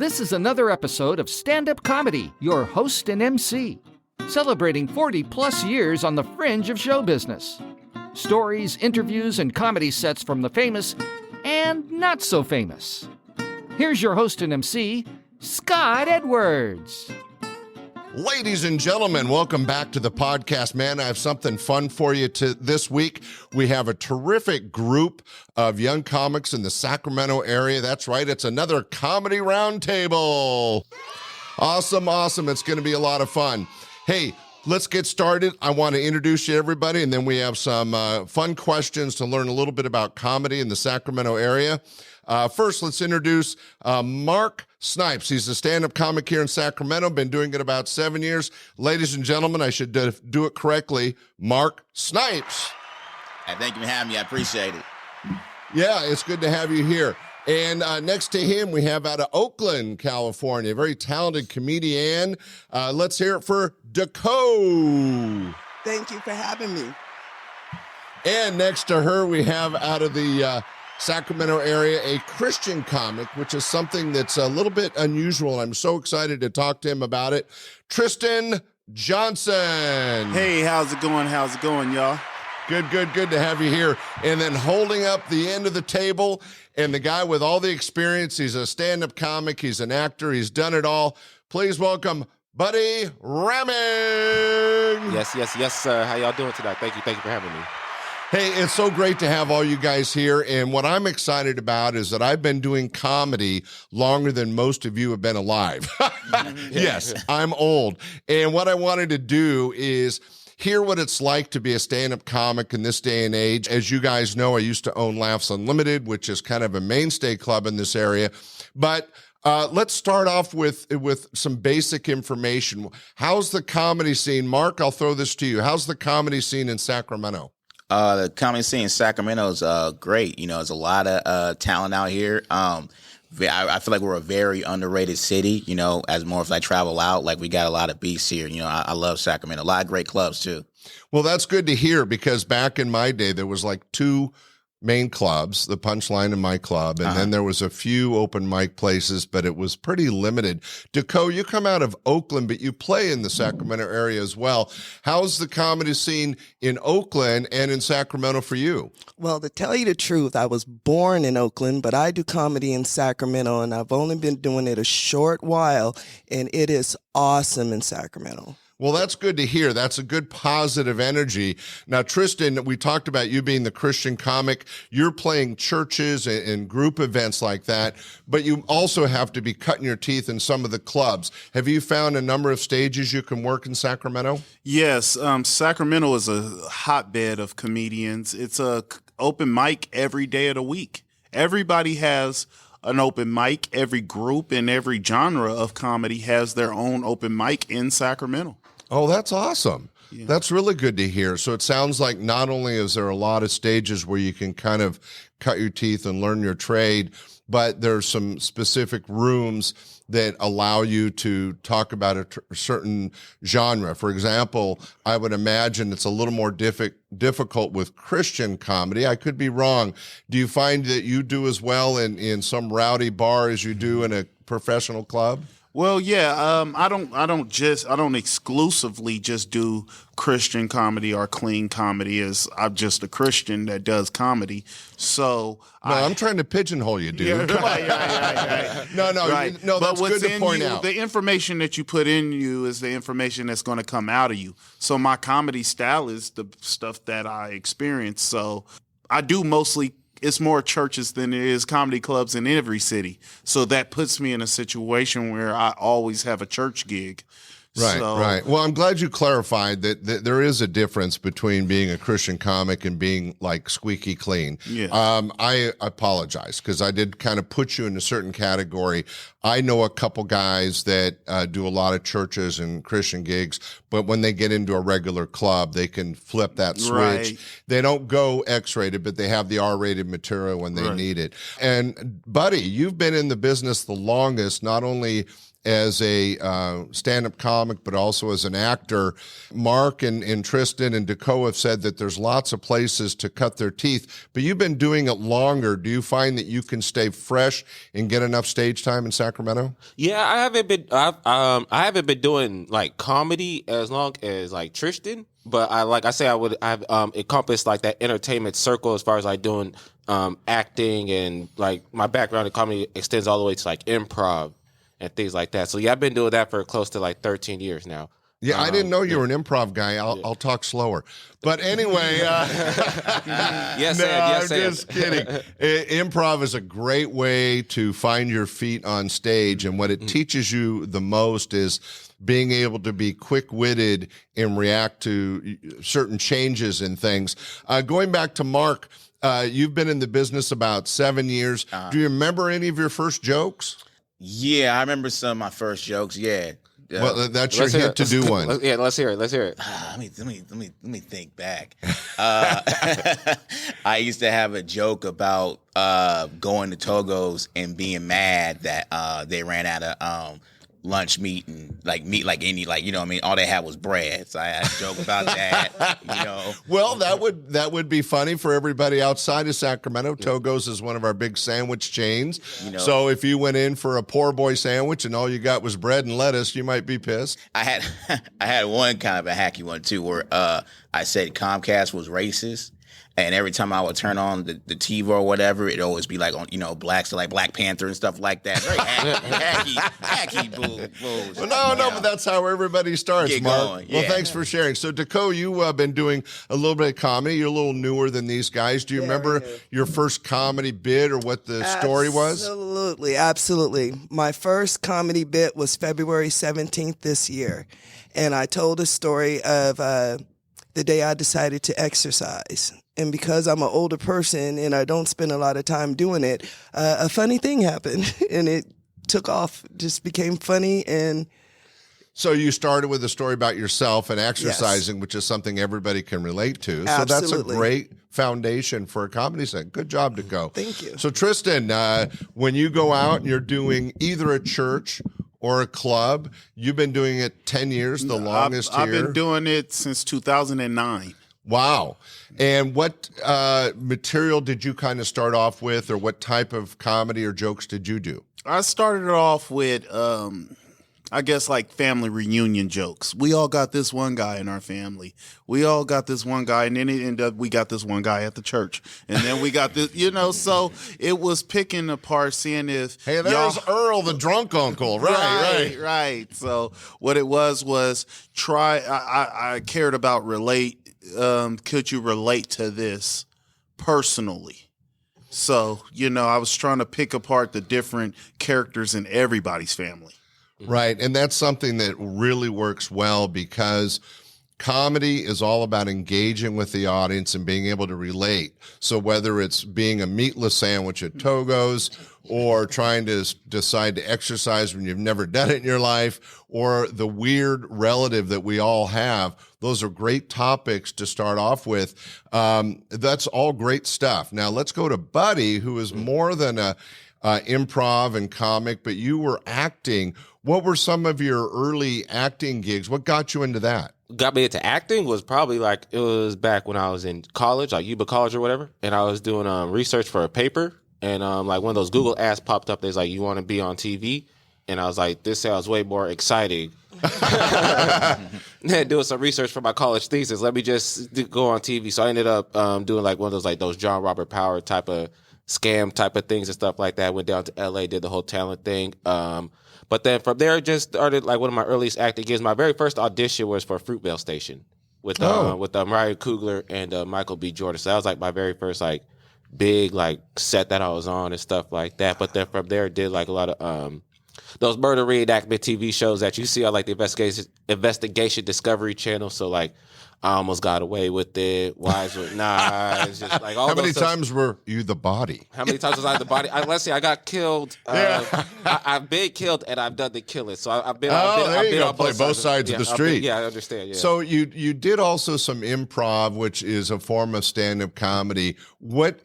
This is another episode of Standup Comedy, your host and MC, celebrating 40-plus years on the fringe of show business. Stories, interviews, and comedy sets from the famous and not so famous. Here's your host and MC, Scott Edwards. Ladies and gentlemen, welcome back to the podcast. Man, I have something fun for you this week. We have a terrific group of young comics in the Sacramento area. That's right, it's another comedy roundtable. Awesome. It's going to be a lot of fun. Hey, let's get started. I want to introduce you to everybody, and then we have some fun questions to learn a little bit about comedy in the Sacramento area. First, let's introduce Mark Snipes. He's a stand-up comic here in Sacramento, been doing it about 7 years. Ladies and gentlemen, I should do it correctly, Mark Snipes. Hey, thank you for having me. I appreciate it. Yeah, it's good to have you here. And next to him, we have out of Oakland, California, a very talented comedian. Let's hear it for DeCoe. Thank you for having me. And next to her, we have out of the Sacramento area, a Christian comic, which is something that's a little bit unusual. I'm so excited to talk to him about it. Tristan Johnson. Hey, how's it going, y'all? Good to have you here. And then holding up the end of the table, and the guy with all the experience, he's a stand-up comic, he's an actor, he's done it all. Please welcome Buddy Rahming. Yes, sir. How y'all doing tonight? Thank you for having me. Hey, it's so great to have all you guys here, and what I'm excited about is that I've been doing comedy longer than most of you have been alive. Yes, I'm old, and what I wanted to do is hear what it's like to be a stand-up comic in this day and age. As you guys know, I used to own Laughs Unlimited, which is kind of a mainstay club in this area, but let's start off with some basic information. How's the comedy scene? Mark, I'll throw this to you. How's the comedy scene in Sacramento? The comedy scene in Sacramento is great. You know, there's a lot of talent out here. I feel like we're a very underrated city. You know, as more as I travel out, like we got a lot of beasts here. You know, I love Sacramento. A lot of great clubs too. Well, that's good to hear, because back in my day, there was like two main clubs, the Punchline and my club, and then there was a few open mic places, but it was pretty limited. DeCoe, you come out of Oakland, but you play in the Sacramento area as well. How's the comedy scene in Oakland and in Sacramento for you? Well, to tell you the truth, I was born in Oakland, but I do comedy in Sacramento, and I've only been doing it a short while, and it is awesome in Sacramento. Well, that's good to hear. That's a good positive energy. Now, Tristan, we talked about you being the Christian comic. You're playing churches and group events like that, but you also have to be cutting your teeth in some of the clubs. Have you found a number of stages you can work in Sacramento? Yes, Sacramento is a hotbed of comedians. It's a open mic every day of the week. Everybody has an open mic. Every group and every genre of comedy has their own open mic in Sacramento. Oh, that's awesome. Yeah. That's really good to hear. So it sounds like not only is there a lot of stages where you can kind of cut your teeth and learn your trade, but there's some specific rooms that allow you to talk about a certain genre. For example, I would imagine it's a little more difficult with Christian comedy. I could be wrong. Do you find that you do as well in some rowdy bar as you do in a professional club? Well, yeah, I don't exclusively just do Christian comedy or clean comedy, as I'm just a Christian that does comedy. So I'm trying to pigeonhole you, dude. Yeah, right. No, right. That's but good to point out. The information that you put in you is the information that's going to come out of you. So my comedy style is the stuff that I experience. So I do mostly. It's more churches than it is comedy clubs in every city. So that puts me in a situation where I always have a church gig. Right. Well, I'm glad you clarified that there is a difference between being a Christian comic and being like squeaky clean. Yeah. I apologize because I did kind of put you in a certain category. I know a couple guys that do a lot of churches and Christian gigs, but when they get into a regular club, they can flip that switch. Right. They don't go X-rated, but they have the R-rated material when they need it. And Buddy, you've been in the business the longest, not only as a stand-up comic, but also as an actor. Mark and Tristan and DeCoe have said that there's lots of places to cut their teeth, but you've been doing it longer. Do you find that you can stay fresh and get enough stage time in Sacramento? Yeah, I haven't been doing like comedy as long as like Tristan, but I've encompassed like that entertainment circle as far as like doing acting, and like my background in comedy extends all the way to like improv and things like that. So yeah, I've been doing that for close to like 13 years now. Yeah, I didn't know you were an improv guy. I'll talk slower. But anyway, yes, no, yes, I'm just kidding. Improv is a great way to find your feet on stage, and what it teaches you the most is being able to be quick-witted and react to certain changes in things. Going back to Mark, you've been in the business about 7 years. Do you remember any of your first jokes? Yeah, I remember some of my first jokes. Yeah. Well, that's your hint to do one. Let's hear it. Let me think back. I used to have a joke about going to Togo's and being mad that they ran out of lunch meat and like meat like any like, you know what I mean, all they had was bread. So I had a joke about that, you know. Well, that would be funny for everybody outside of Sacramento. Togo's is one of our big sandwich chains. You know, so if you went in for a poor boy sandwich and all you got was bread and lettuce, you might be pissed. I had one kind of a hacky one too where I said Comcast was racist. And every time I would turn on the TiVo or whatever, it'd always be like on, you know, blacks like Black Panther and stuff like that. Very hacky bulls. Well, no, but that's how everybody starts, Get Mark. going, yeah. Well, thanks for sharing. So, DeCoe, you've been doing a little bit of comedy. You're a little newer than these guys. Do you remember your first comedy bit or what the story was? Absolutely. My first comedy bit was February 17th this year. And I told a story of the day I decided to exercise. And because I'm an older person and I don't spend a lot of time doing it, a funny thing happened and it took off, just became funny. And so you started with a story about yourself and exercising, which is something everybody can relate to. Absolutely. So that's a great foundation for a comedy set. Good job, DeCoe. Thank you. So Tristan, when you go out and you're doing either a church or a club, you've been doing it 10 years, the longest here. I've been doing it since 2009. Wow. And what material did you kind of start off with, or what type of comedy or jokes did you do? I started off with, I guess, like family reunion jokes. We all got this one guy in our family. We all got this one guy, and then it ended up we got this one guy at the church. And then we got this, you know, so it was picking apart, seeing if hey, there's Earl, the drunk uncle. Right. So what it was I cared about could you relate to this personally? So, you know, I was trying to pick apart the different characters in everybody's family. Right. And that's something that really works well because comedy is all about engaging with the audience and being able to relate. So whether it's being a meatless sandwich at Togo's or trying to decide to exercise when you've never done it in your life, or the weird relative that we all have, those are great topics to start off with. That's all great stuff. Now let's go to Buddy, who is more than a improv and comic, but you were acting. What were some of your early acting gigs? What got you into that? Got me into acting was probably like, it was back when I was in college, like Yuba College or whatever, and I was doing research for a paper, and like one of those Google ads popped up. There's like, you want to be on TV? And I was like, this sounds way more exciting than doing some research for my college thesis. Let me just go on TV. So I ended up doing like one of those like those John Robert Power type of scam type of things and stuff like that. Went down to LA, did the whole talent thing. But then from there, just started like one of my earliest acting gigs. My very first audition was for Fruitvale Station with Mariah Kugler and Michael B. Jordan. So that was like my very first like big like set that I was on and stuff like that. But then from there, did like a lot of those murder reenactment TV shows that you see on like the investigation Discovery Channel. So like I Almost Got Away with It, Wives with Knives, just like all How those many stuff. times were you the body? How many times was I the body? Let's see, I got killed. I've been killed and I've done the killing. So I've been on both sides of the street. I understand. Yeah. So you did also some improv, which is a form of stand-up comedy. What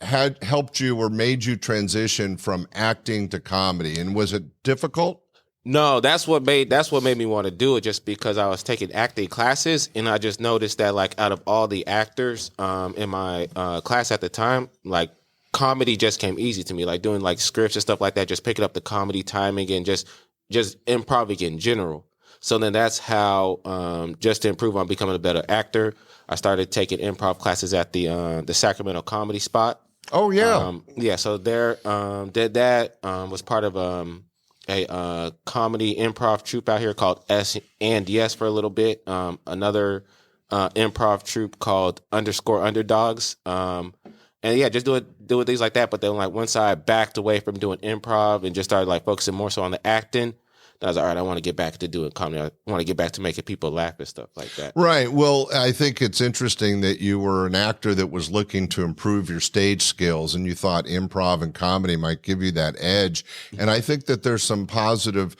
had helped you or made you transition from acting to comedy, and was it difficult? No, that's what made me want to do it, just because I was taking acting classes, and I just noticed that, like, out of all the actors in my class at the time, like, comedy just came easy to me, like doing like scripts and stuff like that, just picking up the comedy timing and just improv in general. So then that's how, just to improve on becoming a better actor, I started taking improv classes at the Sacramento Comedy Spot. Oh yeah, yeah. So there, did that. Was part of a comedy improv troupe out here called S and Yes for a little bit. Another improv troupe called _Underdogs. And yeah, just doing things like that. But then, like, once I backed away from doing improv and just started like focusing more so on the acting, I was like, all right, I want to get back to doing comedy. I want to get back to making people laugh and stuff like that. Right. Well, I think it's interesting that you were an actor that was looking to improve your stage skills, and you thought improv and comedy might give you that edge. And I think that there's some positive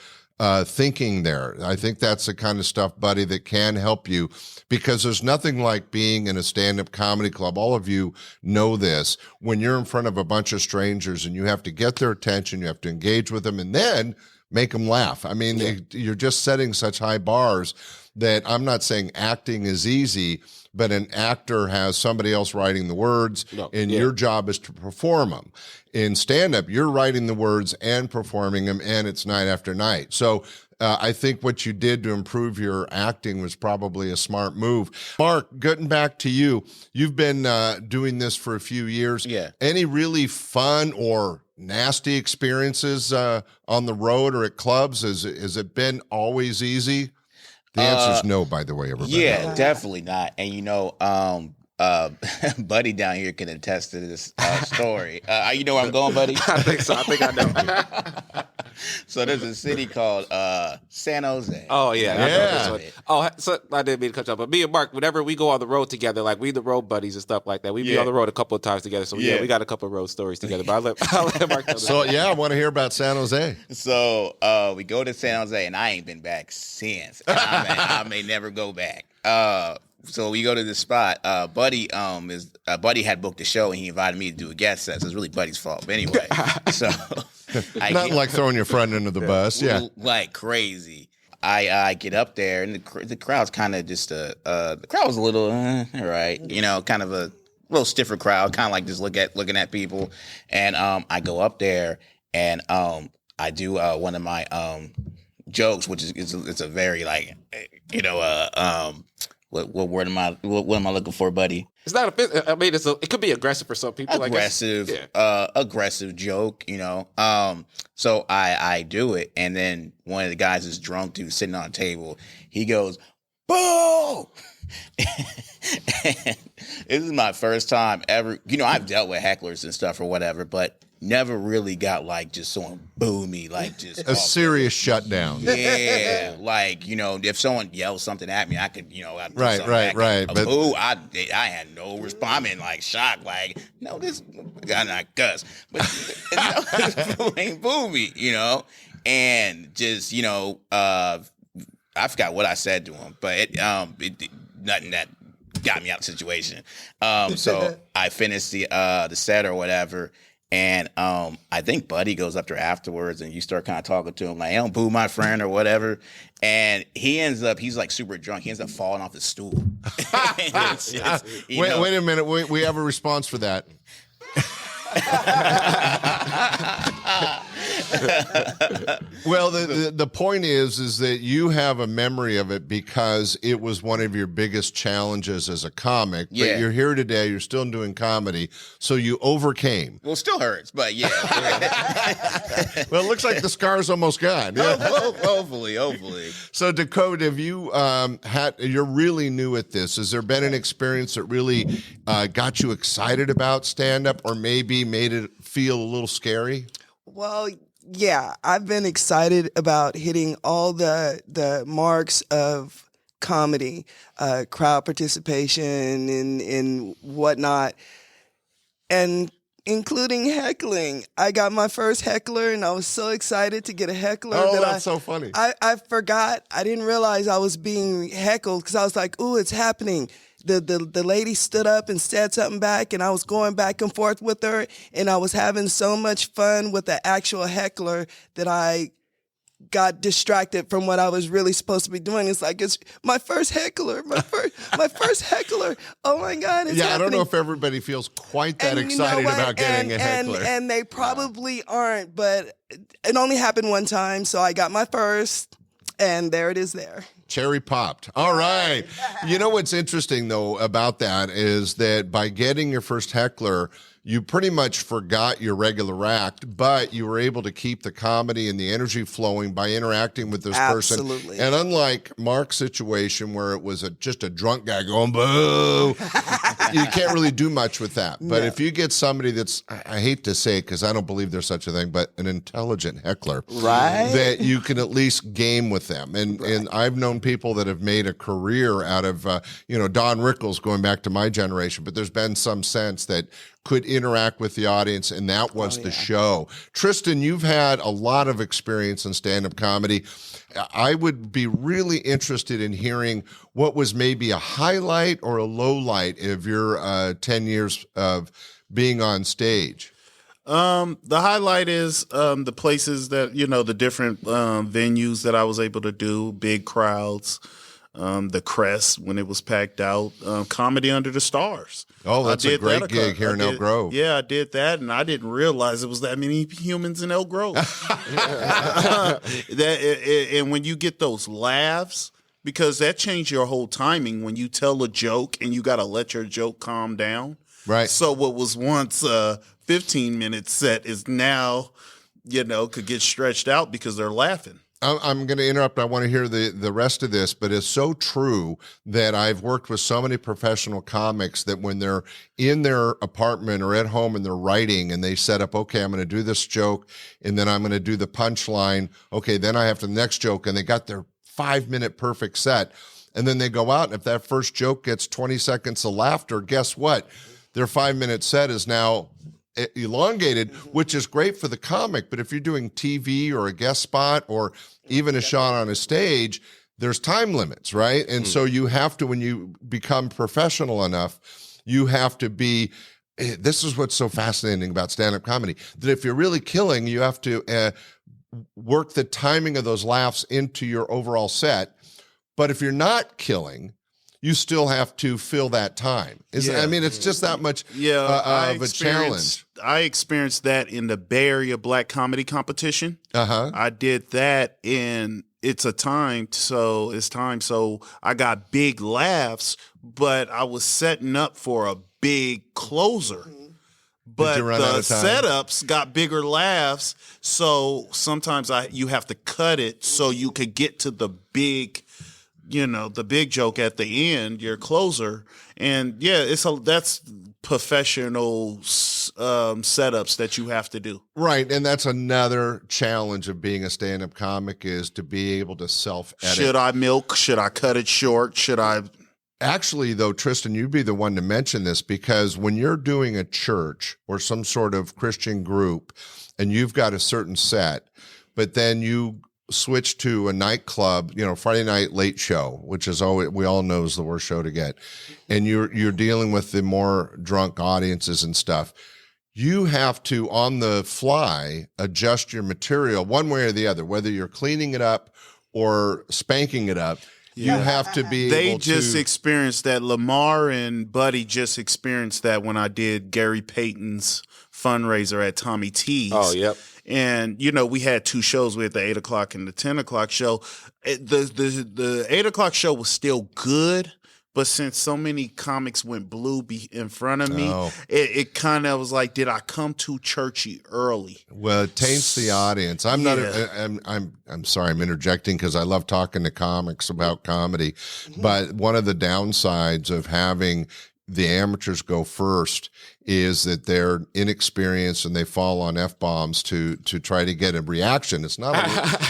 thinking there. I think that's the kind of stuff, Buddy, that can help you, because there's nothing like being in a stand-up comedy club. All of you know this. When you're in front of a bunch of strangers and you have to get their attention, you have to engage with them, and then make them laugh. I mean, you're just setting such high bars that I'm not saying acting is easy, but an actor has somebody else writing the words, your job is to perform them. In stand-up, you're writing the words and performing them, and it's night after night. So I think what you did to improve your acting was probably a smart move. Mark, getting back to you, you've been doing this for a few years. Yeah. Any really fun or nasty experiences on the road or at clubs? Has it been always easy? The answer is no, by the way, everybody. Yeah, definitely not. And Buddy down here can attest to this story. You know where I'm going, Buddy? I think so. I think I know. So there's a city called San Jose. Oh, yeah. Yeah. I know this one. Oh, so I didn't mean to cut you off, but me and Mark, whenever we go on the road together, like, we the road buddies and stuff like that. We be on the road a couple of times together. So we got a couple of road stories together. But I'll let Mark tell So yeah, I want to hear about San Jose. So we go to San Jose, and I ain't been back since. And I may never go back. So we go to this spot. Buddy had booked a show, and he invited me to do a guest set. So it's really Buddy's fault. But anyway, so Nothing like throwing your friend under the bus. Yeah, like crazy. I get up there, and the crowd's kind of just the crowd was a little all right, kind of a little stiffer crowd, kind of like just looking at people. And I go up there, and I do one of my jokes, which is it's a very like what word am I looking for, Buddy? It's not offensive. I mean, it could be aggressive for some people. Aggressive, aggressive joke, So I do it, and then one of the guys is drunk dude sitting on a table. He goes, "Boo!" And this is my first time ever. I've dealt with hecklers and stuff or whatever, but never really got like just someone boo me, like just a serious shutdown. Yeah, like if someone yells something at me, I could I'd do something right. back. But Boo, I had no response. I'm in like shock, like no, this guy not cuss, but this fool ain't boo me, and just I forgot what I said to him, but it nothing that got me out of the situation. So I finished the set or whatever. And I think Buddy goes up there afterwards, and you start kind of talking to him like, "Hey, don't boo my friend," or whatever. And he's like super drunk. He ends up falling off the stool. Wait a minute. We have a response for that. Well, the point is that you have a memory of it because it was one of your biggest challenges as a comic. But you're here today. You're still doing comedy, so you overcame. Well, it still hurts, but yeah. Well, it looks like the scar's almost gone. Yeah. Hopefully. So, DeCoe, have you you're really new at this. Has there been an experience that really got you excited about stand-up, or maybe made it feel a little scary? Well, yeah, I've been excited about hitting all the marks of comedy, crowd participation and whatnot, and including heckling. I got my first heckler, and I was so excited to get a heckler. Oh, that's so funny. I forgot. I didn't realize I was being heckled because I was like, ooh, it's happening. The lady stood up and said something back, and I was going back and forth with her, and I was having so much fun with the actual heckler that I got distracted from what I was really supposed to be doing. It's like, it's my first heckler, my first heckler. Oh my God, it's happening. I don't know if everybody feels quite that excited about getting a heckler. And they probably aren't, but it only happened one time, so I got my first, and there it is there. Cherry popped. All right. You know what's interesting, though, about that is that by getting your first heckler, you pretty much forgot your regular act, but you were able to keep the comedy and the energy flowing by interacting with this person. Absolutely. And unlike Mark's situation where it was just a drunk guy going, boo, you can't really do much with that. But if you get somebody that's, I hate to say it because I don't believe there's such a thing, but an intelligent heckler, right? That you can at least game with them. And I've known people that have made a career out of, Don Rickles going back to my generation, but there's been some sense that could interact with the audience, and that was the show. Tristan, you've had a lot of experience in stand-up comedy. I would be really interested in hearing what was maybe a highlight or a low light of your 10 years of being on stage. The highlight is the places that, the different venues that I was able to do, big crowds. The Crest when it was packed out, Comedy Under the Stars. Oh, that's a great gig here in Elk Grove. Yeah, I did that, and I didn't realize it was that many humans in Elk Grove. And when you get those laughs, because that changed your whole timing when you tell a joke and you got to let your joke calm down. Right. So what was once a 15-minute set is now, could get stretched out because they're laughing. I'm going to interrupt. I want to hear the rest of this, but it's so true that I've worked with so many professional comics that when they're in their apartment or at home and they're writing and they set up, okay, I'm going to do this joke and then I'm going to do the punchline. Okay, then I have the next joke, and they got their 5-minute perfect set. And then they go out, and if that first joke gets 20 seconds of laughter, guess what? Their 5-minute set is now elongated, which is great for the comic. But if you're doing TV or a guest spot or even a shot on a stage, there's time limits, right? And so you have to, when you become professional enough, you have to be, this is what's so fascinating about stand-up comedy, that if you're really killing, you have to work the timing of those laughs into your overall set. But if you're not killing, you still have to fill that time. I mean, it's just that much of a challenge. I experienced that in the Bay Area Black Comedy Competition. I did that in It's Time, so I got big laughs, but I was setting up for a big closer. But the setups got bigger laughs, so sometimes you have to cut it so you could get to the big, the big joke at the end, your closer. And that's professional setups that you have to do. Right. And that's another challenge of being a stand-up comic, is to be able to self-edit. Should I milk? Should I cut it short? Should I? Actually, though, Tristan, you'd be the one to mention this, because when you're doing a church or some sort of Christian group and you've got a certain set, but then you switch to a nightclub, Friday night late show, which is we all know is the worst show to get, and you're dealing with the more drunk audiences and stuff, you have to, on the fly, adjust your material one way or the other, whether you're cleaning it up or spanking it up. You have to be They able just to experienced that. Lamar and Buddy just experienced that when I did Gary Payton's fundraiser at Tommy T's. Oh, yep. And, we had two shows. We had the 8 o'clock and the 10 o'clock show. The 8 o'clock show was still good, but since so many comics went blue in front of me, it kind of was like, did I come too churchy early? Well, it taints the audience. I'm not. I'm sorry. I'm interjecting because I love talking to comics about comedy, but one of the downsides of having the amateurs go first is that they're inexperienced and they fall on F-bombs to try to get a reaction. It's not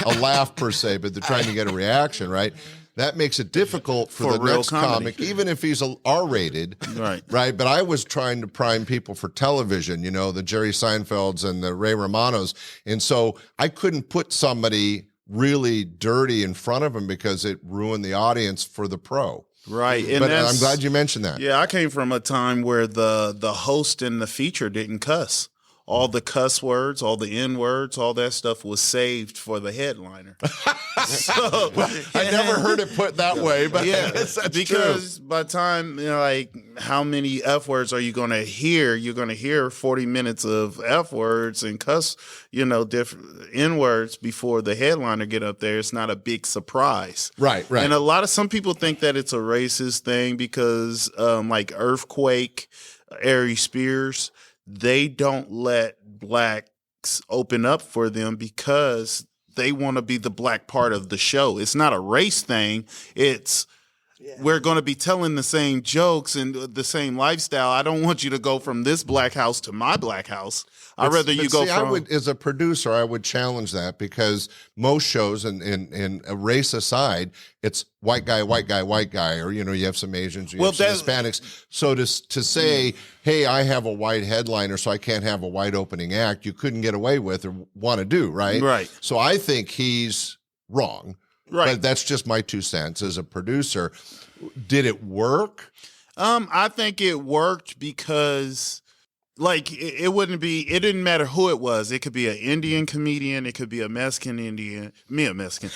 a laugh per se, but they're trying to get a reaction, right? That makes it difficult for the next comic, even if he's R-rated, right? But I was trying to prime people for television, the Jerry Seinfelds and the Ray Romanos, and so I couldn't put somebody really dirty in front of him because it ruined the audience for the pro. Right. And but I'm glad you mentioned that. Yeah, I came from a time where the host and the feature didn't cuss. all the cuss words, all the N words, all that stuff was saved for the headliner. So I never heard it put that way, but yeah, that's because true. by the time, like, how many F words are you going to hear? You're going to hear 40 minutes of F words and cuss, different N words before the headliner get up there. It's not a big surprise. Right. And some people think that it's a racist thing because, like Earthquake, Ari Spears, they don't let blacks open up for them because they want to be the black part of the show. It's not a race thing. It's we're going to be telling the same jokes and the same lifestyle. I don't want you to go from this black house to my black house. I'd rather you go from. As a producer, I would challenge that because most shows, and a race aside, it's white guy, or you have some Asians, you have some Hispanics. So to say, hey, I have a white headliner, so I can't have a white opening act, you couldn't get away with or want to do, right? Right. So I think he's wrong. Right. But that's just my 2 cents as a producer. Did it work? I think it worked because, like, it didn't matter who it was. It could be an Indian comedian. It could be a Mexican Indian. Mexican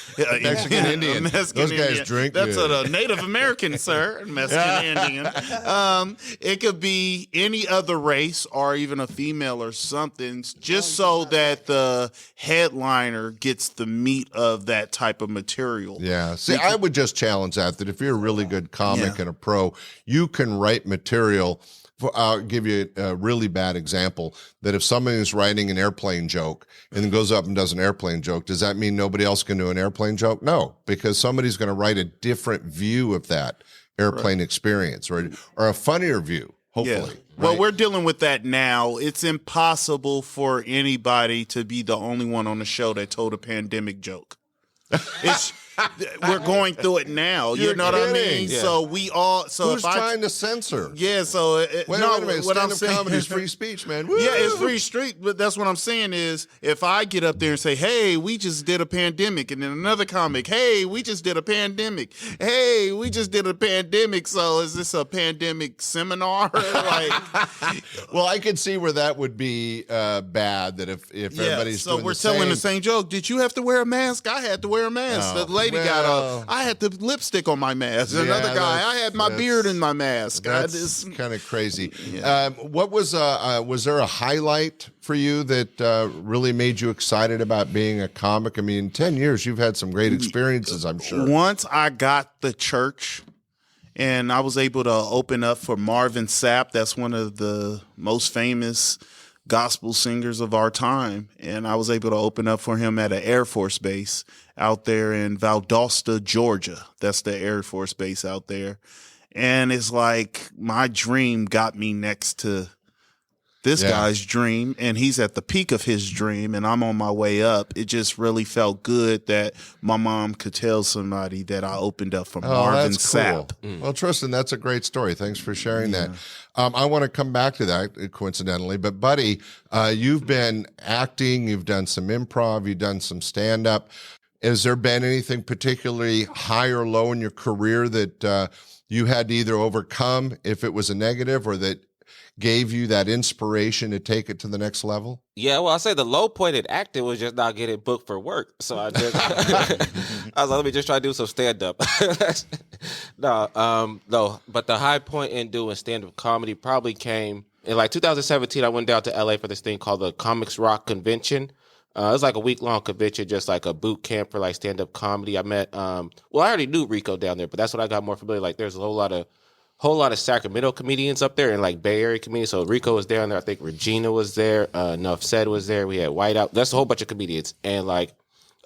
Indian. Mexican Those guys Indian. drink That's good. a Native American, sir. Mexican Indian. It could be any other race or even a female or something, just so that the headliner gets the meat of that type of material. Yeah. See, I would just challenge that if you're a really good comic and a pro, you can write material. I'll give you a really bad example that if somebody is writing an airplane joke and then goes up and does an airplane joke, does that mean nobody else can do an airplane joke? No, because somebody's going to write a different view of that airplane experience or a funnier view, hopefully. Yeah. Right? Well, we're dealing with that now. It's impossible for anybody to be the only one on the show that told a pandemic joke. We're going through it now. You know what I mean? Yeah. So we all. So who's trying to censor? Yeah. So Wait a minute. What I'm Stand-up saying, comedy is free speech, man. Woo! Yeah, it's free street. But that's what I'm saying is, if I get up there and say, "Hey, we just did a pandemic," and then another comic, "Hey, we just did a pandemic," "Hey, we just did a pandemic," so is this a pandemic seminar? Well, I could see where that would be bad. That if everybody's so doing we're the telling same. the same joke. Did you have to wear a mask? I had to wear a mask. Oh, The lady got I had the lipstick on my mask. Another guy, I had my beard in my mask. That's kind of crazy. What was there a highlight for you that really made you excited about being a comic? I mean, in 10 years, you've had some great experiences, I'm sure. Once I got the church and I was able to open up for Marvin Sapp, that's one of the most famous gospel singers of our time, and I was able to open up for him at an Air Force base out there in Valdosta, Georgia. That's the Air Force base out there. And it's like my dream got me next to this guy's dream, and he's at the peak of his dream, and I'm on my way up. It just really felt good that my mom could tell somebody that I opened up for Marvin Sapp. Cool. Well, Tristan, that's a great story. Thanks for sharing that. I want to come back to that, coincidentally. But, Buddy, you've been acting, you've done some improv, you've done some stand-up. Has there been anything particularly high or low in your career that you had to either overcome if it was a negative or that gave you that inspiration to take it to the next level? Yeah, well, I say the low point in acting was just not getting booked for work. So I just, I was like, let me just try to do some stand-up. No, but the high point in doing stand-up comedy probably came in like 2017. I went down to LA for this thing called the Comics Rock Convention. It was like a week-long convention, just like a boot camp for like stand-up comedy. I met, I already knew Rico down there, but that's when I got more familiar. Like there's a whole lot of Sacramento comedians up there and like Bay Area comedians. So Rico was down there. I think Regina was there. Nuff Said was there. We had Whiteout. That's a whole bunch of comedians. And like,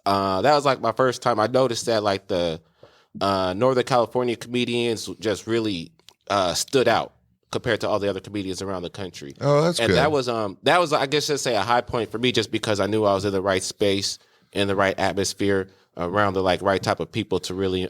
that was like my first time. I noticed that like the Northern California comedians just really stood out compared to all the other comedians around the country. Oh, that's good. And that was, I guess I'd say a high point for me just because I knew I was in the right space, in the right atmosphere, around the like right type of people to really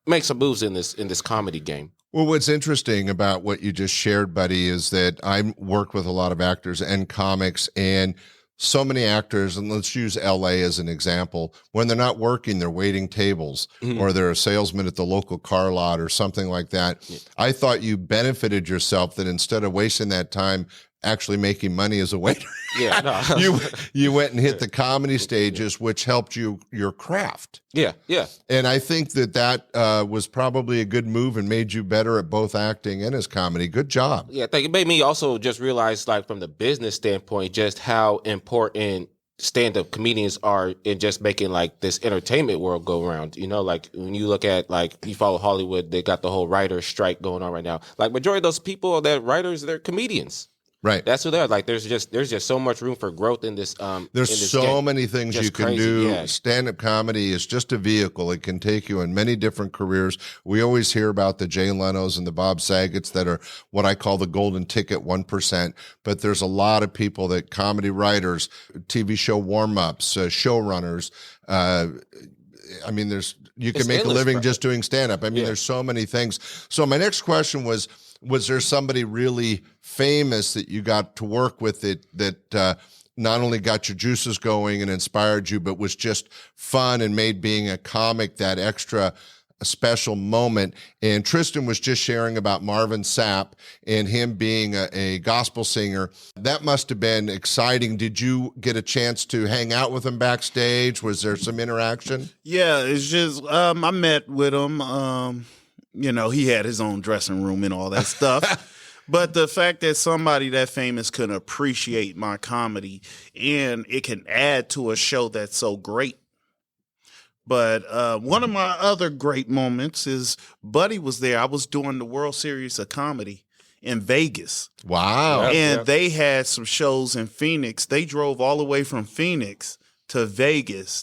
make some moves in this comedy game. Well, what's interesting about what you just shared, Buddy, is that I work with a lot of actors and comics, and so many actors, and let's use LA as an example, when they're not working, they're waiting tables or they're a salesman at the local car lot or something like that. Yeah. I thought you benefited yourself that instead of wasting that time actually making money as a waiter. Yeah, no. you went and hit the comedy stages, which helped your craft. Yeah. And I think that was probably a good move and made you better at both acting and as comedy. Good job. Yeah, I think it made me also just realize, like, from the business standpoint, just how important stand-up comedians are in just making like this entertainment world go around. You know, like when you look at, like, you follow Hollywood, they got the whole writer's strike going on right now. Like, majority of those people that writers, they're comedians. Right. That's who they are. Like, there's just so much room for growth in this. There's so many things you can do. Yeah. Stand-up comedy is just a vehicle. It can take you in many different careers. We always hear about the Jay Leno's and the Bob Saget's that are what I call the golden ticket 1%. But there's a lot of people that comedy writers, TV show warm-ups, showrunners. I mean, you can make a living just doing stand-up. I mean, there's so many things. So my next question was there somebody really famous that you got to work with that not only got your juices going and inspired you, but was just fun and made being a comic that extra special moment? And Tristan was just sharing about Marvin Sapp and him being a gospel singer. That must have been exciting. Did you get a chance to hang out with him backstage? Was there some interaction? Yeah, it's just I met with him. You know, he had his own dressing room and all that stuff. But the fact that somebody that famous can appreciate my comedy and it can add to a show that's so great. But one of my other great moments is Buddy was there. I was doing the World Series of Comedy in Vegas. Wow. And they had some shows in Phoenix. They drove all the way from Phoenix to Vegas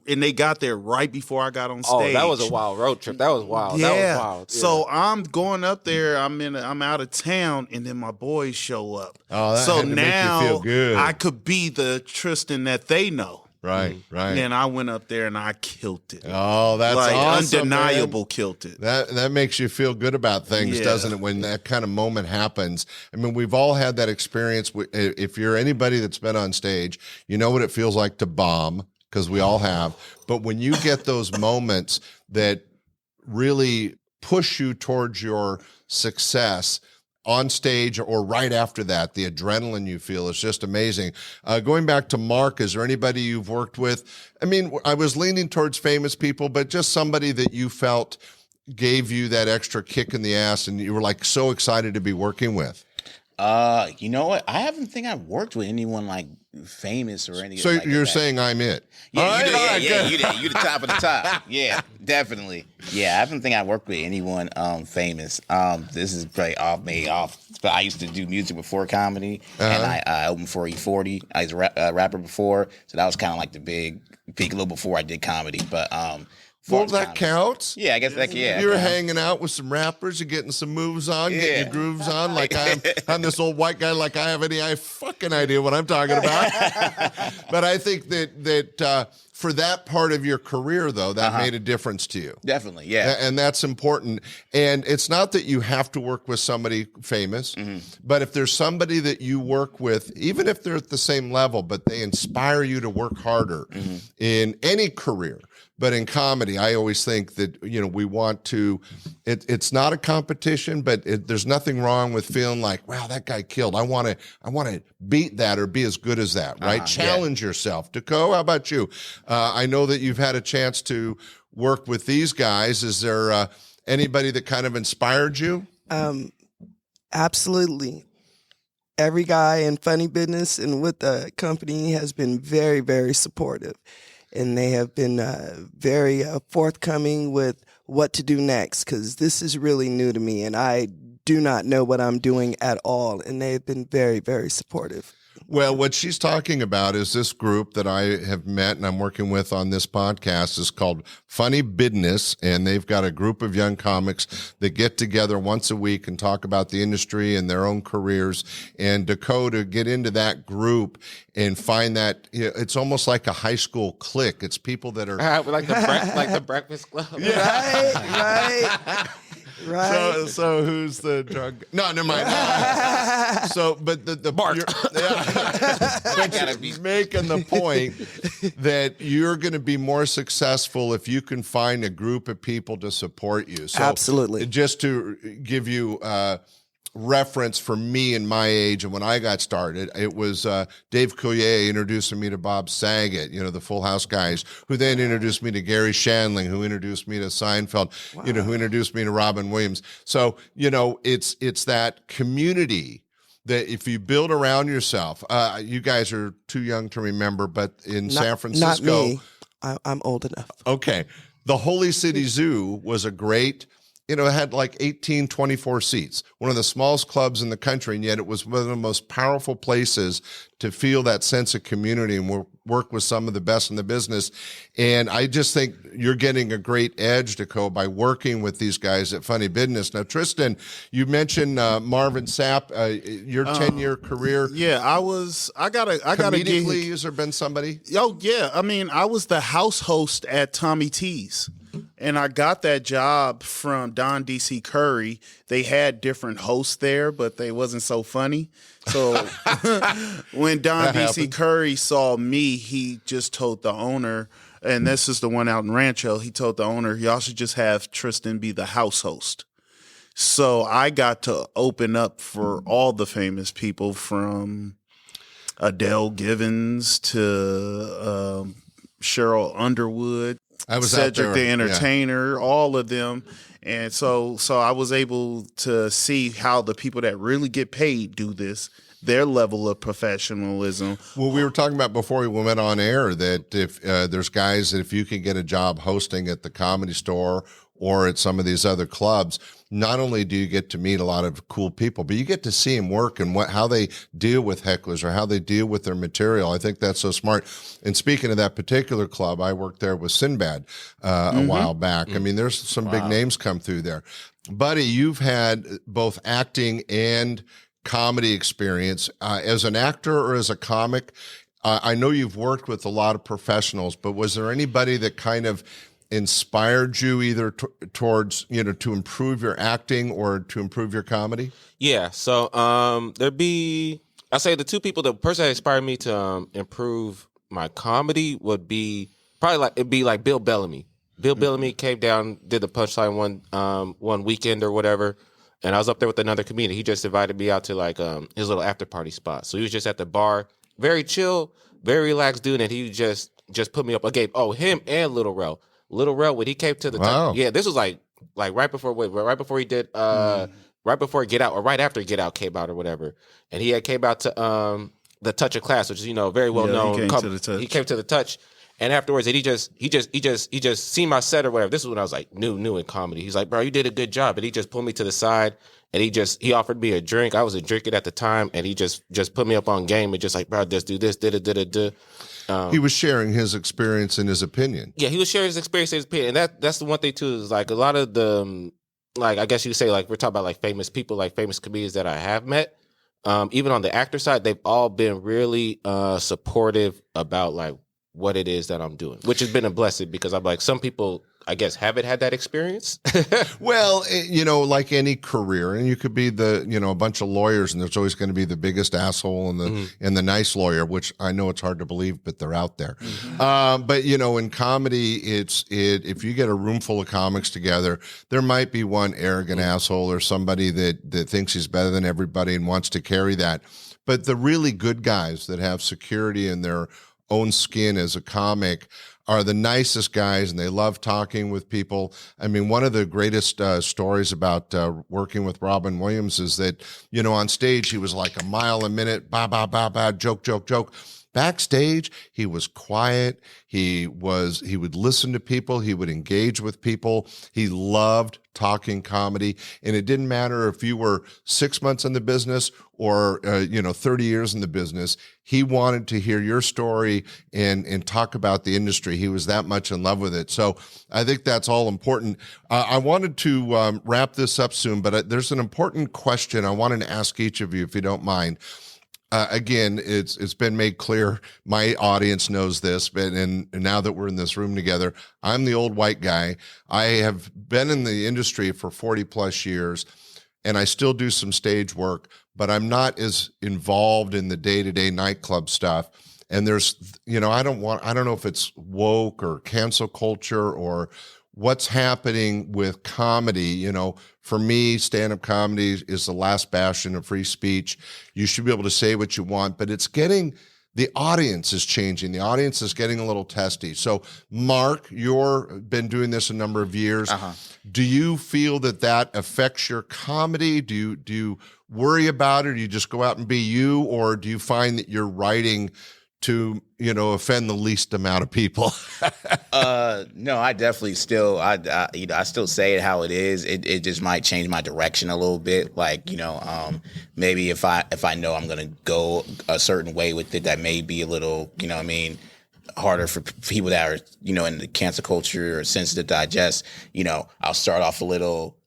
and they got there right before I got on stage. Oh, that was a wild road trip. That was wild. Yeah. That was wild. Yeah. So I'm going up there. I'm out of town, and then my boys show up. Oh, that so had to now make you feel good. I could be the Tristan that they know. Right. And I went up there and I killed it. Oh, that's like awesome, undeniable, man. Killed it. That makes you feel good about things, doesn't it? When that kind of moment happens. I mean, we've all had that experience. If you're anybody that's been on stage, you know what it feels like to bomb, because we all have. But when you get those moments that really push you towards your success on stage or right after that, the adrenaline you feel is just amazing. Going back to Mark, is there anybody you've worked with? I mean, I was leaning towards famous people, but just somebody that you felt gave you that extra kick in the ass and you were like so excited to be working with. You know what? I haven't think I've worked with anyone like famous or anything. So like you're that. saying I'm it? Yeah, you did. You the top of the top. Yeah, definitely. Yeah, I haven't think I worked with anyone famous. This is probably off. But I used to do music before comedy, and I opened for E40. I was a rapper before, so that was kind of like the big peak a little before I did comedy. But well, that counts. Yeah, I guess that. Yeah, you're hanging out with some rappers, you're getting some moves on, getting your grooves on. Like I'm this old white guy. Like I have any fucking idea what I'm talking about. But I think that for that part of your career, though, that made a difference to you. Definitely, yeah. And that's important. And it's not that you have to work with somebody famous, but if there's somebody that you work with, even if they're at the same level, but they inspire you to work harder in any career. But in comedy, I always think that, we want to, it's not a competition, but there's nothing wrong with feeling like, wow, that guy killed. I want to beat that or be as good as that, right? Challenge yourself. DeCoe, how about you? I know that you've had a chance to work with these guys. Is there anybody that kind of inspired you? Absolutely. Every guy in Funny Bidness and with the company has been very, very supportive. And they have been very forthcoming with what to do next, because this is really new to me and I do not know what I'm doing at all. And they have been very, very supportive. Well, what she's talking about is this group that I have met and I'm working with on this podcast is called Funny Bidness, and they've got a group of young comics that get together once a week and talk about the industry and their own careers. And DeCoe, to get into that group and find that it's almost like a high school clique. It's people that are like the Breakfast Club. Right. So who's the drug? No, never mind. So, but the Mark. But you're making the point that you're going to be more successful if you can find a group of people to support you. So absolutely. Just to give you reference for me and my age and when I got started. It was Dave Coulier introducing me to Bob Saget, the Full House guys, who then introduced me to Gary Shandling, who introduced me to Seinfeld, who introduced me to Robin Williams. So, it's that community that if you build around yourself, you guys are too young to remember, but in San Francisco. Not me. I'm old enough. Okay. The Holy City Zoo was a great, it had like 18, 24 seats, one of the smallest clubs in the country, and yet it was one of the most powerful places to feel that sense of community and work with some of the best in the business. And I just think you're getting a great edge, DeCoe, by working with these guys at Funny Bidness. Now, Tristan, you mentioned Marvin Sapp, your 10-year career. Yeah, I gotta Comedically, has there been somebody? Oh, yeah. I mean, I was the house host at Tommy T's. And I got that job from Don D.C. Curry. They had different hosts there, but they wasn't so funny. So when Don D.C. Curry saw me, he just told the owner, and this is the one out in Rancho, he told the owner, y'all should just have Tristan be the house host. So I got to open up for all the famous people from Adele Givens to Cheryl Underwood. I was Cedric out there, the Entertainer, all of them. And so I was able to see how the people that really get paid do this, their level of professionalism. Well, we were talking about before we went on air that if there's guys that if you can get a job hosting at the Comedy Store or at some of these other clubs, not only do you get to meet a lot of cool people, but you get to see them work and how they deal with hecklers or how they deal with their material. I think that's so smart. And speaking of that particular club, I worked there with Sinbad a while back. I mean, there's some big names come through there. Buddy, you've had both acting and comedy experience. As an actor or as a comic, I know you've worked with a lot of professionals, but was there anybody that kind of inspired you either towards, to improve your acting or to improve your comedy? Yeah. So I say the person that inspired me to improve my comedy would be probably like Bill Bellamy. Bill Bellamy came down, did the Punchline one weekend or whatever, and I was up there with another comedian. He just invited me out to like his little after party spot. So he was just at the bar, very chill, very relaxed dude, and he just put me up. Him and Little Rel, when he came to the time, yeah, this was like right before he did right before Get Out or right after Get Out came out or whatever, and he came out to the Touch of Class, which is very well known. He came to the Touch, and afterwards, and he just seen my set or whatever. This is when I was like new in comedy. He's like, bro, you did a good job, and he just pulled me to the side and he offered me a drink. I wasn't drinking at the time, and he just put me up on game and just like, bro, just do this, did. He was sharing his experience and his opinion. Yeah, he was sharing his experience and his opinion. And that's the one thing, too, is like a lot of the, like, I guess you could say, like, we're talking about like famous people, like famous comedians that I have met. Even on the actor side, they've all been really supportive about like what it is that I'm doing, which has been a blessing because I'm like, some people, I guess, haven't had that experience. Well, like any career, and you could be a bunch of lawyers, and there's always going to be the biggest asshole and the nice lawyer, which I know it's hard to believe, but they're out there. But in comedy, if you get a room full of comics together, there might be one arrogant asshole or somebody that thinks he's better than everybody and wants to carry that. But the really good guys that have security in their own skin as a comic are the nicest guys, and they love talking with people. I mean, one of the greatest stories about working with Robin Williams is that, on stage, he was like a mile a minute, ba, ba, ba, ba, joke, joke, joke. Backstage, he was quiet. He would listen to people. He would engage with people. He loved talking comedy. And it didn't matter if you were 6 months in the business or, 30 years in the business. He wanted to hear your story and talk about the industry. He was that much in love with it. So I think that's all important. I wanted to wrap this up soon, but there's an important question I wanted to ask each of you, if you don't mind. Again, it's been made clear. My audience knows this, but and now that we're in this room together, I'm the old white guy. I have been in the industry for 40 plus years, and I still do some stage work, but I'm not as involved in the day-to-day nightclub stuff. And there's, I don't know if it's woke or cancel culture or what's happening with comedy. You know, for me, stand-up comedy is the last bastion of free speech. You should be able to say what you want, but the audience is changing. The audience is getting a little testy. So, Mark, you've been doing this a number of years. Do you feel that affects your comedy? Do you worry about it? Or do you just go out and be you? Or do you find that you're writing to, offend the least amount of people? No, I definitely still, I still say it how it is. It just might change my direction a little bit. Like, maybe if I know I'm going to go a certain way with it, that may be a little, harder for people that are, in the cancel culture or sensitive to digest. I'll start off a little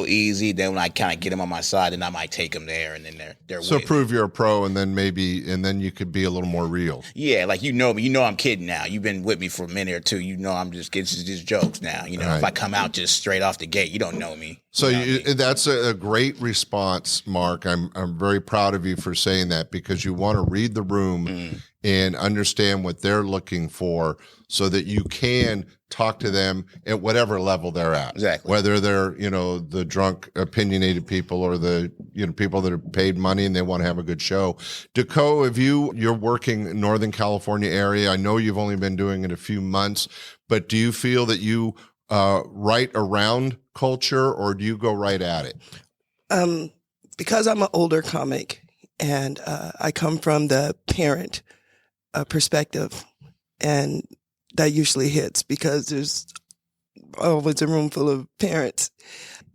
easy. Then when I kind of get them on my side, then I might take them there, and then they're so prove you're a pro, and then then you could be a little more real. Yeah, like me, I'm kidding now. You've been with me for a minute or two. I'm just just jokes now. Right. If I come out just straight off the gate, you don't know me. So that's a great response, Mark. I'm very proud of you for saying that, because you want to read the room and understand what they're looking for, so that you can talk to them at whatever level they're at. Exactly. Whether they're, the drunk, opinionated people, or the, people that are paid money and they want to have a good show. DeCoe, you're working in Northern California area. I know you've only been doing it a few months, but do you feel that you write around culture, or do you go right at it? Because I'm an older comic, and I come from the parent perspective, and that usually hits because there's always a room full of parents.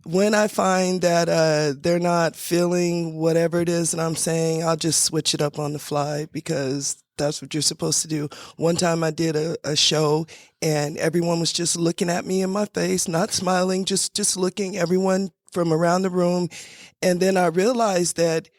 When I find that they're not feeling whatever it is that I'm saying, I'll just switch it up on the fly, because that's what you're supposed to do. One time I did a show, and everyone was just looking at me in my face, not smiling, just looking, everyone from around the room. And then I realized that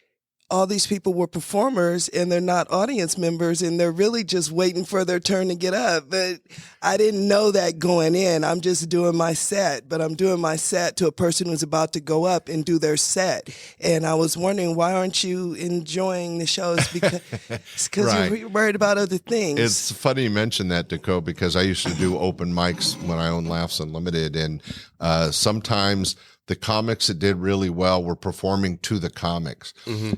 all these people were performers, and they're not audience members, and they're really just waiting for their turn to get up. But I didn't know that going in. I'm just doing my set, but I'm doing my set to a person who's about to go up and do their set. And I was wondering, why aren't you enjoying the shows? Because Right. you're worried about other things. It's funny you mention that, DeCoe, because I used to do open mics when I owned Laughs Unlimited, and sometimes the comics that did really well were performing to the comics.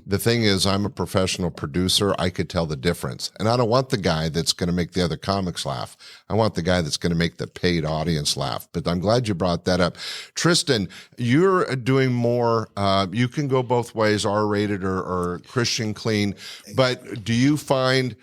The thing is, I'm a professional producer. I could tell the difference. And I don't want the guy that's going to make the other comics laugh. I want the guy that's going to make the paid audience laugh. But I'm glad you brought that up. Tristan, you're doing more, you can go both ways, R-rated or Christian clean. But do you find,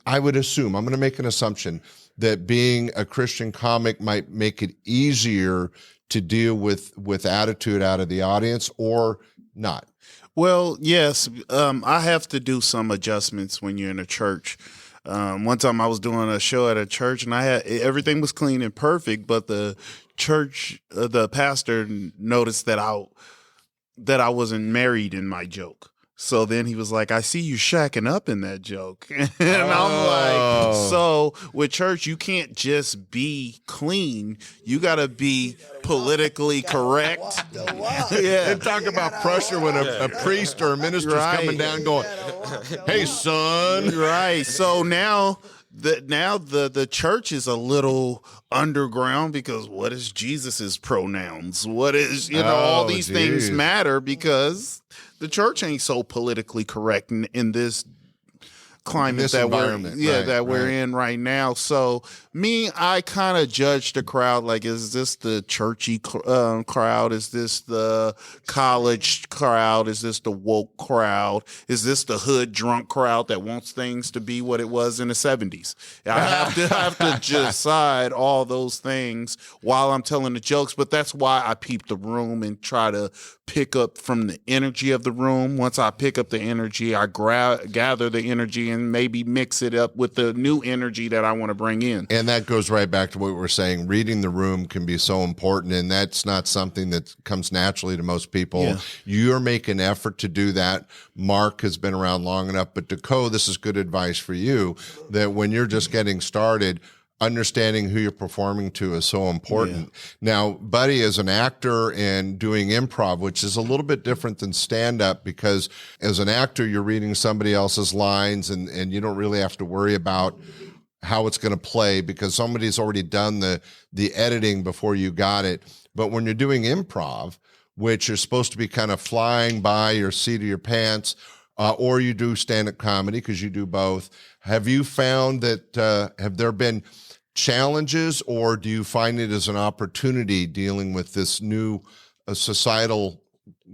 I would assume, I'm going to make an assumption, that being a Christian comic might make it easier to deal with attitude out of the audience, or not? Well, yes, I have to do some adjustments when you're in a church. One time I was doing a show at a church, and everything was clean and perfect, but the church, the pastor noticed that I wasn't married in my joke. So then he was like, I see you shacking up in that joke. And I'm like, so with church, you can't just be clean. You got to be politically correct. Yeah. And talk about pressure when a priest or a minister's coming down going, hey, son. Right. So now the church is a little underground, because what is Jesus's pronouns? What is, all these things matter, because the church ain't so politically correct in this climate that we're in right now. So I kind of judge the crowd like, is this the churchy crowd? Is this the college crowd? Is this the woke crowd? Is this the hood drunk crowd that wants things to be what it was in the 70s? I have to decide all those things while I'm telling the jokes, but that's why I peep the room and try to pick up from the energy of the room. Once I pick up the energy, I gather the energy and maybe mix it up with the new energy that I want to bring in. And that goes right back to what we were saying. Reading the room can be so important, and that's not something that comes naturally to most people. Yeah. You're making an effort to do that. Mark has been around long enough, but DeCoe, this is good advice for you, that when you're just getting started, understanding who you're performing to is so important. Yeah. Now, Buddy is an actor and doing improv, which is a little bit different than stand-up, because as an actor, you're reading somebody else's lines, and you don't really have to worry about how it's going to play because somebody's already done the editing before you got it. But when you're doing improv, which is supposed to be kind of flying by your seat of your pants, or you do stand-up comedy because you do both, have you found that have there been challenges, or do you find it as an opportunity dealing with this new societal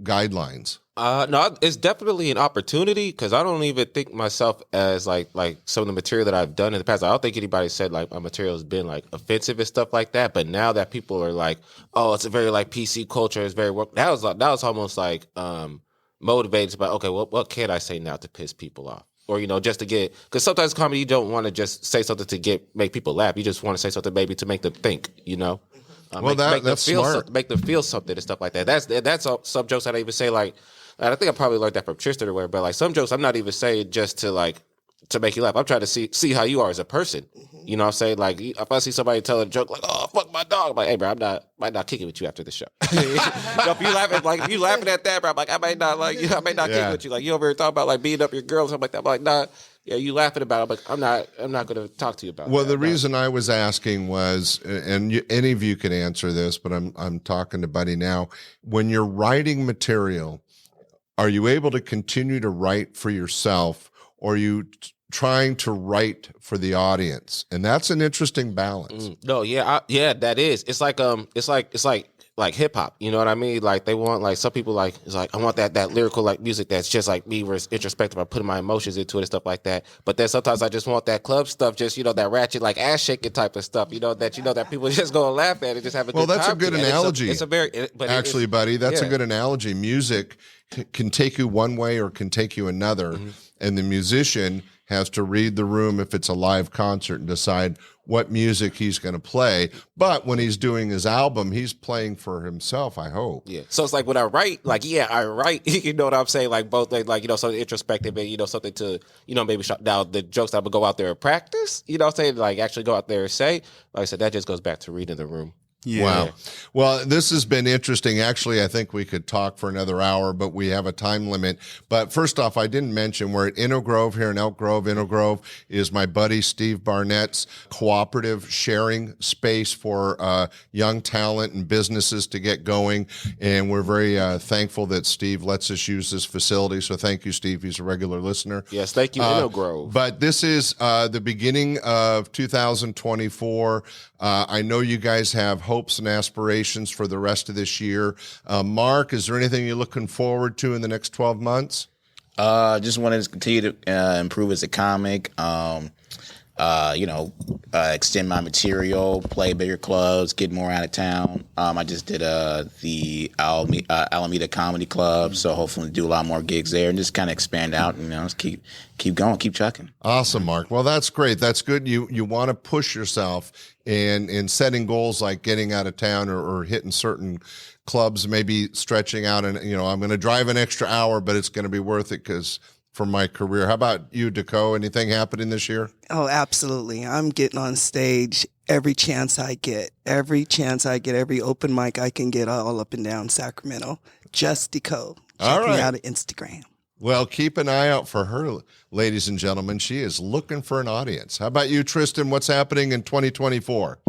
guidelines? No, it's definitely an opportunity because I don't even think myself as like some of the material that I've done in the past. I don't think anybody said like my material has been like offensive and stuff like that. But now that people are like, oh, it's a very like PC culture, it's very work. That was almost like motivated by, okay, what can I say now to piss people off? Or, you know, just to get, because sometimes comedy, you don't want to just say something to make people laugh. You just want to say something maybe to make them think, you know? Well, that's smart. Make them feel something and stuff like that. That's some jokes I don't even say like, and I think I probably learned that from Tristan or whatever, but like some jokes I'm not even saying just to like, to make you laugh. I'm trying to see how you are as a person. You know what I'm saying? Like, if I see somebody tell a joke like, oh, fuck my dog, I'm like, hey, bro, might not kicking with you after the show. You know, if you laughing at that, bro, I'm like, I may not kick with you. Like, you over here talking about like beating up your girl or something like that. I'm like, nah, yeah, you laughing about it. I'm like, I'm not going to talk to you about it. Well, the reason I was asking was, and any of you can answer this, but I'm talking to Buddy now. When you're writing material, are you able to continue to write for yourself, or are you trying to write for the audience? And that's an interesting balance. No, yeah, that is. It's like hip hop. You know what I mean? Like they want, like some people like, it's like, I want that lyrical like music that's just like me, where it's introspective. I put my emotions into it and stuff like that. But then sometimes I just want that club stuff, just, you know, that ratchet like ass shaking type of stuff. You know that people just go and laugh at and just have a good time. Well, that's a good analogy. It's a very, actually, Buddy, that's a good analogy. Music can take you one way or can take you another, and the musician has to read the room if it's a live concert and decide what music he's going to play. But when he's doing his album, he's playing for himself, I hope. Yeah. So it's like when I write, like, yeah, I write, you know what I'm saying? Like both, like, you know, something introspective and, you know, something to, you know, maybe down the jokes that I'm going to go out there and practice, you know what I'm saying? Like actually go out there and say, like I said, that just goes back to reading the room. Yeah. Wow. Well, this has been interesting. Actually, I think we could talk for another hour, but we have a time limit. But first off, I didn't mention we're at InnoGrove here in Elk Grove. InnoGrove is my buddy Steve Barnett's cooperative sharing space for young talent and businesses to get going. And we're very thankful that Steve lets us use this facility. So thank you, Steve. He's a regular listener. Yes, thank you, InnoGrove. But this is the beginning of 2024. I know you guys have hopes and aspirations for the rest of this year. Mark, is there anything you're looking forward to in the next 12 months? Just wanted to continue to improve as a comic. Extend my material, play bigger clubs, get more out of town. I just did the Alameda Comedy Club, so hopefully do a lot more gigs there and just kind of expand out and, you know, just keep going, keep chucking. Awesome, Mark. Well, that's great. That's good. You want to push yourself in setting goals like getting out of town or hitting certain clubs, maybe stretching out and, you know, I'm going to drive an extra hour, but it's going to be worth it because for my career. How about you, DeCoe? Anything happening this year? Oh, absolutely. I'm getting on stage every chance I get. Every chance I get, every open mic I can get all up and down Sacramento. Just DeCoe. Check me out on Instagram. Well, keep an eye out for her, ladies and gentlemen. She is looking for an audience. How about you, Tristan? What's happening in 2024?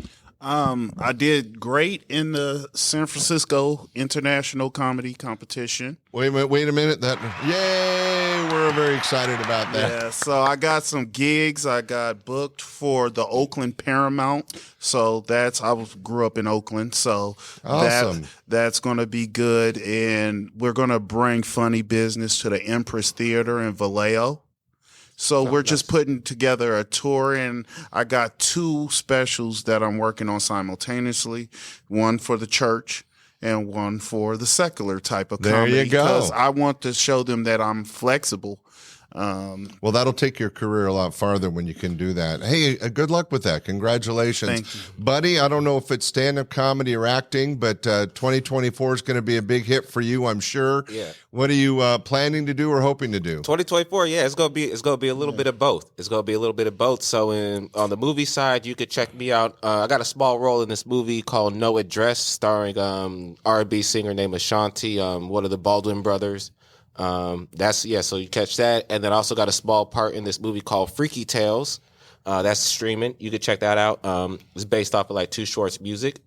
I did great in the San Francisco International Comedy Competition. Wait a minute. Yay! We're very excited about that. Yeah, so I got some gigs. I got booked for the Oakland Paramount. So I grew up in Oakland, so awesome. That's going to be good. And we're going to bring Funny Business to the Empress Theater in Vallejo. So we're just putting together a tour, and I got 2 specials that I'm working on simultaneously, one for the church and one for the secular type of comedy. There you go. Because I want to show them that I'm flexible. Well, that'll take your career a lot farther when you can do that. Hey, good luck with that. Congratulations. Thank you. Buddy, I don't know if it's stand-up comedy or acting, but 2024 is going to be a big hit for you, I'm sure. Yeah. What are you planning to do or hoping to do? 2024, yeah, it's gonna be a little bit of both. It's gonna be a little bit of both. So on the movie side, you could check me out. I got a small role in this movie called No Address, starring R&B singer named Ashanti, one of the Baldwin brothers. So you catch that, and then I also got a small part in this movie called Freaky Tales, That's streaming. You could check that out. It's based off of like Too Short's music,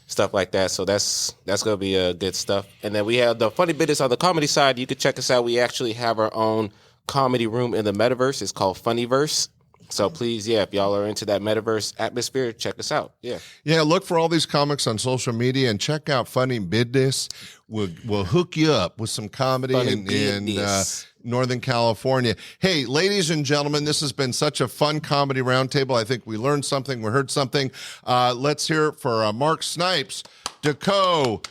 stuff like that. So that's gonna be good stuff. And then we have the funny business on the comedy side. You could check us out. We actually have our own comedy room in the metaverse. It's called Funnyverse. So please, if y'all are into that metaverse atmosphere, check us out. Yeah, look for all these comics on social media and check out Funny Bidness. We'll hook you up with some comedy in Northern California. Hey, ladies and gentlemen, this has been such a fun comedy roundtable. I think we learned something. We heard something. Let's hear it for Mark Snipes, DeCoe,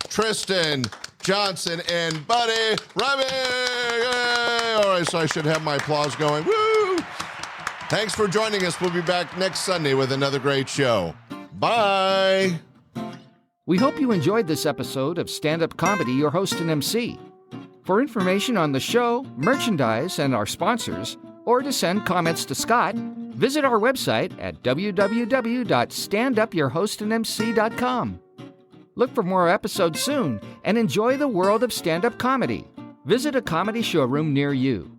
Tristan Johnson, and Buddy Rahming. All right, so I should have my applause going. Woo! Thanks for joining us. We'll be back next Sunday with another great show. Bye. We hope you enjoyed this episode of Stand-Up Comedy, your host and MC. For information on the show, merchandise, and our sponsors, or to send comments to Scott, visit our website at www.standupyourhostandmc.com. Look for more episodes soon and enjoy the world of stand-up comedy. Visit a comedy showroom near you.